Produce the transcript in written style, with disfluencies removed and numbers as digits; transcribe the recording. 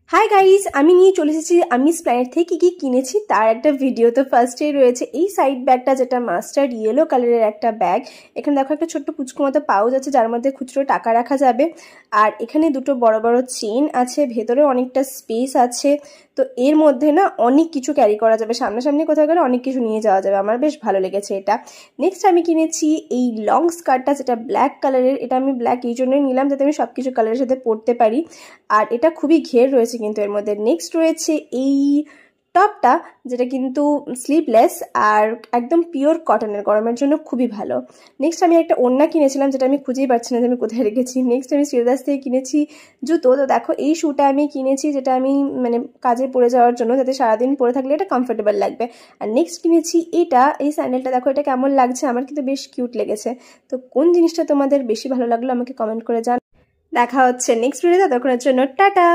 Hi guys, আমি নিয়ে চলে এসেছি আমি স্প্ল্যানেড থেকে কি কিনেছি তার একটা ভিডিও। তো ফার্স্টেই রয়েছে এই সাইড ব্যাগটা, যেটা মাস্টার্ড ইয়েলো কালারের একটা ব্যাগ। এখানে দেখো একটা ছোট্ট পুচকু মতো পাউচ আছে যার মধ্যে খুচরো টাকা রাখা যাবে। আর এখানে দুটো বড় বড় চেন আছে, ভেতরে অনেকটা স্পেস আছে। তো এর মধ্যে না অনেক কিছু ক্যারি করা যাবে, সামনাসামনি কোথাও গেলে অনেক কিছু নিয়ে যাওয়া যাবে। আমার বেশ ভালো লেগেছে এটা। নেক্সট আমি কিনেছি এই লং স্কার্টটা, যেটা ব্ল্যাক কালারের। এটা আমি ব্ল্যাক এই জন্যই নিলাম যাতে আমি সব কিছু কালারের সাথে পরতে পারি। আর এটা খুবই ঘের রয়েছে কিন্তু এর মধ্যে। নেক্সট রয়েছে এই টপটা, যেটা কিন্তু স্লিভলেস আর একদম পিওর কটনের, গরমের জন্য খুবই ভালো। নেক্সট আমি একটা ওড়না কিনেছিলাম, যেটা আমি খুঁজেই পাচ্ছি না যে আমি কোথায় রেখেছি। নেক্সট আমি শ্রীদাস থেকে কিনেছি জুতো। তো দেখো এই শ্যুটা আমি কিনেছি, যেটা আমি মানে কাজে পরে যাওয়ার জন্য, যাতে সারাদিন পরে থাকলে এটা কমফোর্টেবল লাগবে। আর নেক্সট কিনেছি এটা, এই স্যান্ডেলটা। দেখো এটা কেমন লাগছে, আমার কিন্তু বেশ কিউট লেগেছে। তো কোন জিনিসটা তোমাদের বেশি ভালো লাগলো আমাকে কমেন্ট করে জানাও। দেখা হচ্ছে নেক্সট ভিডিওতে, ততক্ষণের জন্য টাটা।